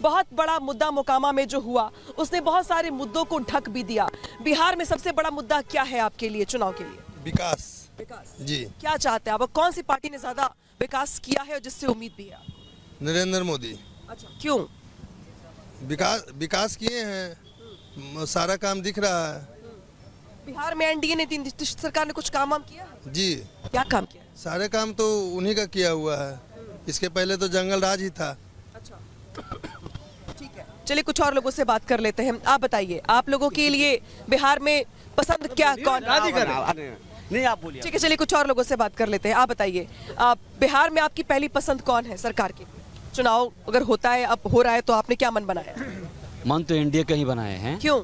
बहुत बड़ा मुद्दा मोकामा में जो हुआ उसने बहुत सारे मुद्दों को ढक भी दिया। बिहार में सबसे बड़ा मुद्दा क्या है आपके लिए चुनाव के लिए? विकास। विकास जी। क्या चाहते हैं आप? कौन सी पार्टी ने ज्यादा विकास किया है और जिससे उम्मीद भी है? नरेंद्र मोदी। अच्छा, क्यों? विकास किए हैं, सारा काम दिख रहा है। बिहार में एनडीए ने सरकार ने कुछ काम किया है? जी। क्या काम किया? सारे काम तो उन्हीं का किया हुआ है। इसके पहले तो जंगल राज ही था। अच्छा, ठीक है, चलिए कुछ और लोगों से बात कर लेते हैं। आप बताइए, आप लोगों के लिए बिहार में पसंद क्या कौन? नहीं, आप बोलिए। ठीक है, चलिए कुछ और लोगों से बात कर लेते हैं। आप बताइए, बिहार में आपकी पहली पसंद कौन है सरकार की? चुनाव अगर होता है, अब हो रहा है, तो आपने क्या मन बनाया? मन तो एनडीए का ही बनाए हैं। क्यों?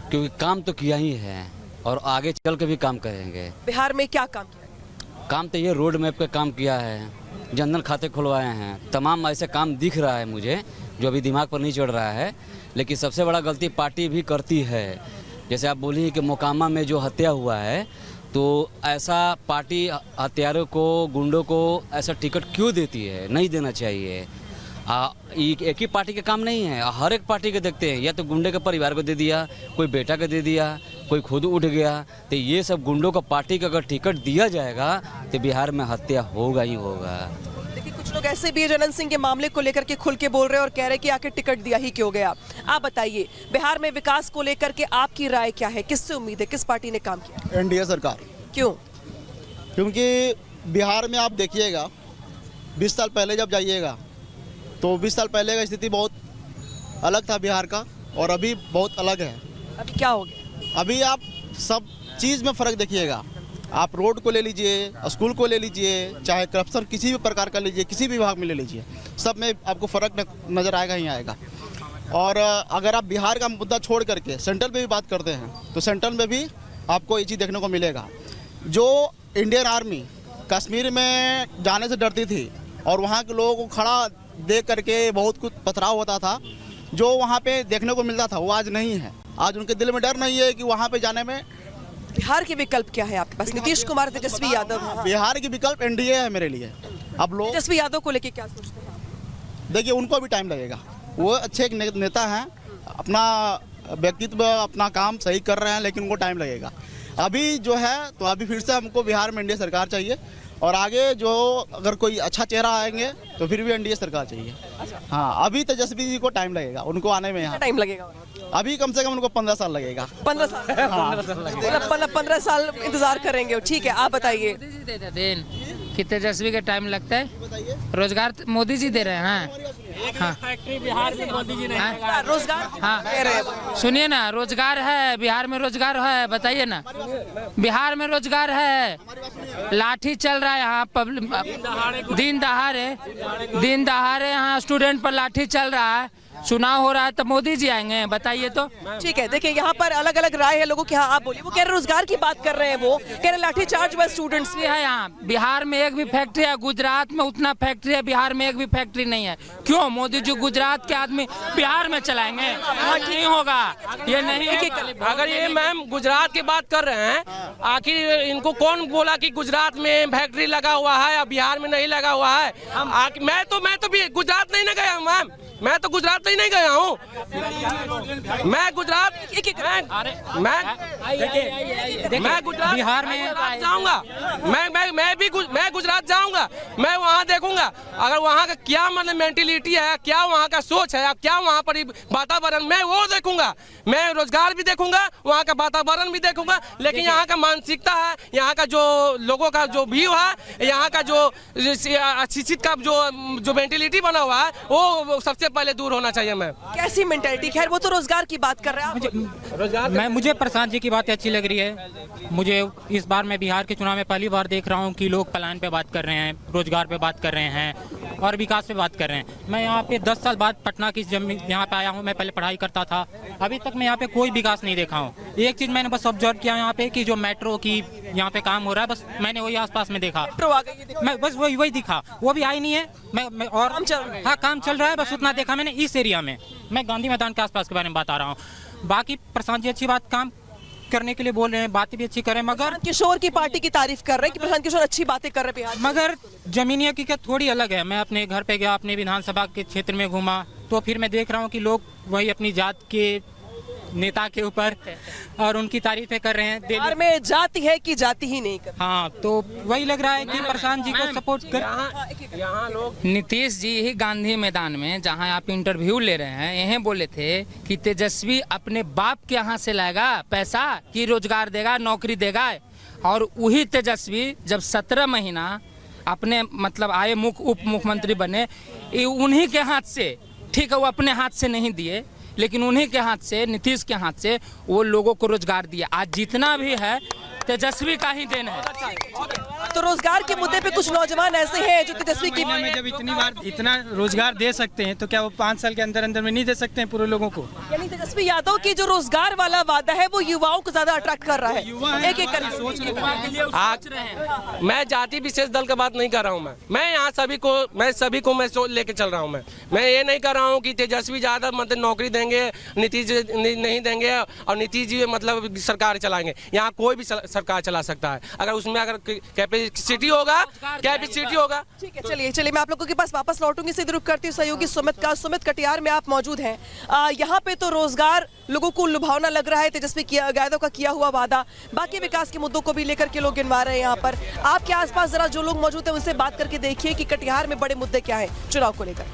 क्योंकि काम तो किया ही है और आगे चल के भी काम करेंगे। बिहार में क्या काम किया? काम तो ये रोड मैप का काम किया है, जनधन खाते खुलवाए हैं, तमाम ऐसे काम दिख रहा है मुझे जो अभी दिमाग पर नहीं चढ़ रहा है। लेकिन सबसे बड़ा गलती पार्टी भी करती है। जैसे आप बोली कि मोकामा में जो हत्या हुआ है, तो ऐसा पार्टी हत्यारों को, गुंडों को ऐसा टिकट क्यों देती है? नहीं देना चाहिए। एक ही पार्टी का काम नहीं है, हर एक पार्टी के देखते हैं। या तो गुंडे के परिवार को दे दिया, कोई बेटा को दे दिया, कोई खुद उठ गया। तो ये सब गुंडों को पार्टी का अगर टिकट दिया जाएगा तो बिहार में हत्या होगा ही होगा। देखिए, कुछ लोग ऐसे भी है जनन सिंह के मामले को लेकर के खुल के बोल रहे हैं और कह रहे हैं कि आखिर टिकट दिया ही क्यों गया। आप बताइए, बिहार में विकास को लेकर के आपकी राय क्या है? किससे उम्मीद है? किस पार्टी ने काम किया? एनडीए सरकार। क्यों? क्योंकि बिहार में आप देखिएगा, 20 साल पहले जब जाइएगा तो 20 साल पहले का स्थिति बहुत अलग था बिहार का, और अभी बहुत अलग है। अभी क्या हो गया? अभी आप सब चीज़ में फ़र्क देखिएगा। आप रोड को ले लीजिए, स्कूल को ले लीजिए, चाहे करप्शन किसी भी प्रकार का लीजिए, किसी भी विभाग में ले लीजिए, सब में आपको फ़र्क नज़र आएगा ही आएगा। और अगर आप बिहार का मुद्दा छोड़ करके सेंट्रल में भी बात करते हैं तो सेंट्रल में भी आपको ये चीज़ देखने को मिलेगा। जो इंडियन आर्मी कश्मीर में जाने से डरती थी और वहाँ के लोगों को खड़ा देख करके बहुत कुछ पथराव होता था, जो वहाँ पे देखने को मिलता था, वो आज नहीं है। आज उनके दिल में डर नहीं है कि वहाँ पे जाने में। बिहार के विकल्प क्या है आपके पास? नीतीश कुमार, तेजस्वी यादव है। बिहार की विकल्प एनडीए है मेरे लिए। अब लोग तेजस्वी यादव को लेके क्या सोचते हैं? देखिए, उनको भी टाइम लगेगा। वो अच्छे एक नेता हैं, अपना व्यक्तित्व, अपना काम सही कर रहे हैं, लेकिन उनको टाइम लगेगा। अभी जो है तो अभी फिर से हमको बिहार में एनडीए सरकार चाहिए, और आगे जो अगर कोई अच्छा चेहरा आएंगे तो फिर भी एनडीए सरकार चाहिए। हाँ, अभी तेजस्वी जी को टाइम लगेगा उनको आने में। यहाँ टाइम लगेगा? अभी कम से कम उनको 15 साल लगेगा। 15 साल? 15 साल इंतजार करेंगे। ठीक है, आप बताइए। कि तेजस्वी के टाइम लगता है? रोजगार मोदी जी दे रहे हैं। हाँ, फैक्ट्री बिहार में मोदी जी ने रोजगार? हाँ, सुनिए ना, रोजगार है बिहार में, रोजगार है, बताइए ना। बिहार में रोजगार है, लाठी चल रहा है यहाँ, दिन दहाड़े यहाँ स्टूडेंट पर लाठी चल रहा है। चुनाव हो रहा है तो मोदी जी आएंगे, बताइए तो। ठीक है, देखिए यहाँ पर अलग अलग राय है लोगों की। हाँ, आप बोलिए। वो कह रहे रोजगार की बात कर रहे हैं, वो कह रहे लाठी चार्ज हुआ स्टूडेंट्स भी है। यहाँ बिहार में एक भी फैक्ट्री है, गुजरात में उतना फैक्ट्री है, बिहार में एक भी फैक्ट्री नहीं है। क्यों? मोदी जी गुजरात के आदमी बिहार में चलाएंगे? नहीं होगा, ये नहीं। अगर ये मैम गुजरात की बात कर रहे हैं, आखिर इनको कौन बोला कि गुजरात में फैक्ट्री लगा हुआ है या बिहार में नहीं लगा हुआ है? मैं तो भी गुजरात नहीं गया हूँ मैम, मैं तो गुजरात नहीं गया हूँ। मैं गुजरात बिहार में जाऊंगा। मैं गुजरात जाऊंगा, मैं वहाँ देखूंगा अगर वहाँ का क्या मतलब मेंटेलिटी है, क्या वहाँ का सोच है, क्या वहाँ पर वातावरण, मैं वो देखूंगा। मैं रोजगार भी देखूंगा, वहाँ का वातावरण भी देखूंगा, लेकिन यहाँ का मानसिकता है, यहाँ का जो लोगों का जो व्यू है, यहाँ का जो शिक्षित का जो मेंटेलिटी बना हुआ है, वो सबसे पहले दूर होना चाहिए। मैं कैसी मेंटालिटी? खैर, वो तो रोजगार की बात कर रहा है। मुझे प्रशांत जी की बात अच्छी लग रही है। मुझे इस बार मैं बिहार के चुनाव में पहली बार देख रहा हूं कि लोग प्लान पे बात कर रहे हैं, रोजगार पे बात कर रहे हैं और विकास पे बात कर रहे हैं। मैं यहाँ पे 10 साल बाद पटना की जमीन यहाँ पे आया हूँ। मैं पहले पढ़ाई करता था, अभी तक मैं यहाँ पे कोई विकास नहीं देखा हूँ। एक चीज मैंने बस ऑब्जर्व किया यहाँ पे कि जो मेट्रो की यहाँ पे काम हो रहा है, बस मैंने वही आसपास में देखा। मैं बस वही दिखा, वो भी आई नहीं है। मैं और हाँ, काम चल रहा है, बस उतना देखा मैंने इस एरिया में। मैं गांधी मैदान के आसपास के बारे में बता रहा हूँ। बाकी प्रशांत जी अच्छी बात काम करने के लिए बोल रहे हैं, बातें भी अच्छी करें, मगर किशोर की पार्टी की तारीफ कर रहे हैं कि प्रशांत किशोर अच्छी बातें कर रहे हैं, मगर जमीनी हकीकत थोड़ी अलग है। मैं अपने घर पे गया, अपने विधानसभा के क्षेत्र में घूमा, तो फिर मैं देख रहा हूँ कि लोग वही अपनी जात के नेता के ऊपर और उनकी तारीफें कर रहे हैं। बिहार में जाति है कि जाति ही नहीं कर। हाँ, तो वही लग रहा है कि प्रशांत जी को सपोर्ट कर। यहाँ लोग नीतीश जी ही गांधी मैदान में जहां आप इंटरव्यू ले रहे हैं यही बोले थे कि तेजस्वी अपने बाप के यहाँ से लाएगा पैसा कि रोजगार देगा, नौकरी देगा। और वही तेजस्वी जब 17 महीना अपने मतलब आए उप मुख्यमंत्री बने, उन्हीं के हाथ से, ठीक है वो अपने हाथ से नहीं दिए लेकिन उन्हीं के हाथ से, नीतीश के हाथ से वो लोगों को रोजगार दिया। आज जितना भी है तेजस्वी का ही देन है। तो रोजगार के मुद्दे पे कुछ नौजवान ऐसे हैं जो तेजस्वी की में जब इतनी बार इतना रोजगार दे सकते हैं तो क्या वो 5 साल के अंदर अंदर में नहीं दे सकते हैं पूरे लोगों को? यानी तेजस्वी यादव की जो रोजगार वाला वादा है वो युवाओं को ज्यादा अट्रैक्ट कर रहा है। एक एक आज मैं जाति विशेष दल का बात नहीं कर रहा हूँ। मैं यहाँ सभी को मैं लेके चल रहा हूँ। मैं ये नहीं कर रहा हूँ कि तेजस्वी ज्यादा मतलब नौकरी देंगे, नीतीश नहीं देंगे और नीतीश जी मतलब सरकार चलाएंगे। यहाँ कोई भी सरकार चला सकता है अगर उसमें अगर कैपेसिटी होगा। ठीक है, चलिए मैं आप लोगों के पास वापस लौटूंगी। सीधे रुख करती हूँ सहयोगी सुमित कटियार में आप मौजूद हैं। यहाँ पे तो रोजगार लोगों को लुभावना लग रहा है, तेजस्वी यादव का किया हुआ वादा। बाकी विकास के मुद्दों को भी लेकर के लोग गिनवा रहे हैं। यहाँ पर आपके आसपास जरा जो लोग मौजूद है उनसे बात करके देखिए कि कटिहार में बड़े मुद्दे क्या है चुनाव को लेकर।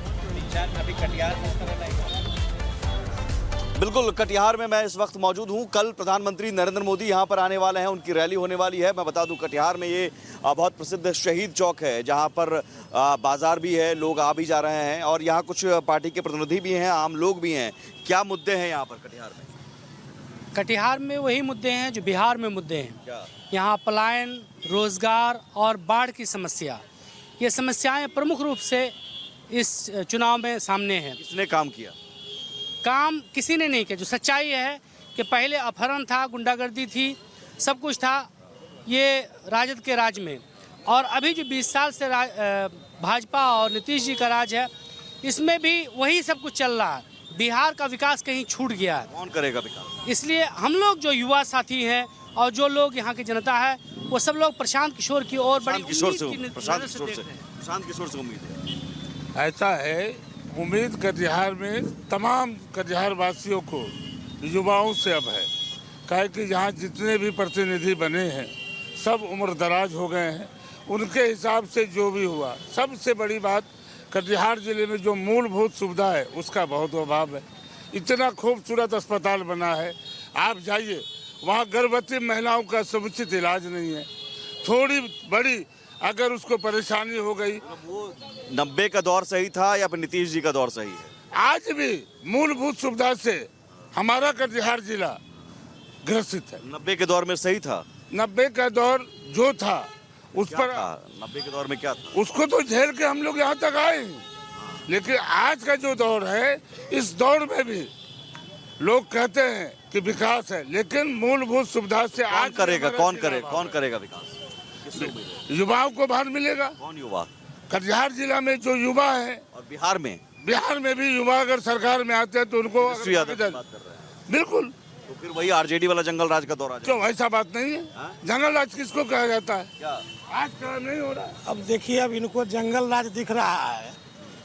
बिल्कुल, कटिहार में मैं इस वक्त मौजूद हूं। कल प्रधानमंत्री नरेंद्र मोदी यहां पर आने वाले हैं, उनकी रैली होने वाली है। मैं बता दूं कटिहार में ये बहुत प्रसिद्ध शहीद चौक है जहां पर बाजार भी है, लोग आ भी जा रहे हैं और यहां कुछ पार्टी के प्रतिनिधि भी हैं, आम लोग भी हैं। क्या मुद्दे हैं यहाँ पर कटिहार में? कटिहार में वही मुद्दे हैं जो बिहार में मुद्दे हैं। यहाँ पलायन, रोजगार और बाढ़ की समस्या, ये समस्याएं प्रमुख रूप से इस चुनाव में सामने हैं। किसने काम किया? काम किसी ने नहीं किया। जो सच्चाई है कि पहले अपहरण था, गुंडागर्दी थी, सब कुछ था ये राजद के राज में। और अभी जो 20 साल से भाजपा और नीतीश जी का राज है, इसमें भी वही सब कुछ चल रहा है। बिहार का विकास कहीं छूट गया है। कौन करेगा विकास? इसलिए हम लोग जो युवा साथी हैं और जो लोग यहाँ की जनता है, वो सब लोग प्रशांत किशोर की ओर बड़ी प्रशांत किशोर से उम्मीद है। ऐसा है, उम्मीद कटिहार में तमाम कटिहार वासियों को, युवाओं से अब है। कहे कि यहाँ जितने भी प्रतिनिधि बने हैं सब उम्र दराज हो गए हैं। उनके हिसाब से जो भी हुआ, सबसे बड़ी बात कटिहार जिले में जो मूलभूत सुविधा है उसका बहुत अभाव है। इतना खूबसूरत अस्पताल बना है, आप जाइए वहाँ गर्भवती महिलाओं का समुचित इलाज नहीं है। थोड़ी बड़ी अगर उसको परेशानी हो गई, वो 90 का दौर सही था या फिर नीतीश जी का दौर सही है? आज भी मूलभूत सुविधा से हमारा कटिहार जिला ग्रसित है। 90 के दौर में सही था? 90 का दौर जो था उस पर 90 के दौर में क्या था? उसको तो झेल के हम लोग यहाँ तक आए हैं। लेकिन आज का जो दौर है, इस दौर में भी लोग कहते हैं कि विकास है, लेकिन मूलभूत सुविधा से कौन करेगा विकास? युवाओं को बाहर मिलेगा। कौन युवा? कटिहार जिला में जो युवा है और बिहार में भी युवा अगर सरकार में आते हैं तो उनको बिल्कुल, तो फिर वही आरजेडी वाला जंगल राज का दौर आ जाए। क्यों? ऐसा बात नहीं है। जंगल राज किसको कहा जाता है? क्या आज काम नहीं हो रहा? अब देखिए, अब इनको जंगल राज दिख रहा है।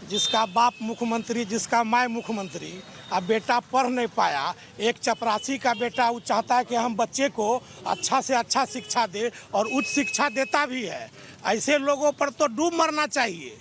जिसका बाप मुख्यमंत्री, जिसका माय मुख्यमंत्री, अब बेटा पढ़ नहीं पाया। एक चपरासी का बेटा वो चाहता है कि हम बच्चे को अच्छा से अच्छा शिक्षा दे और उच्च शिक्षा देता भी है। ऐसे लोगों पर तो डूब मरना चाहिए।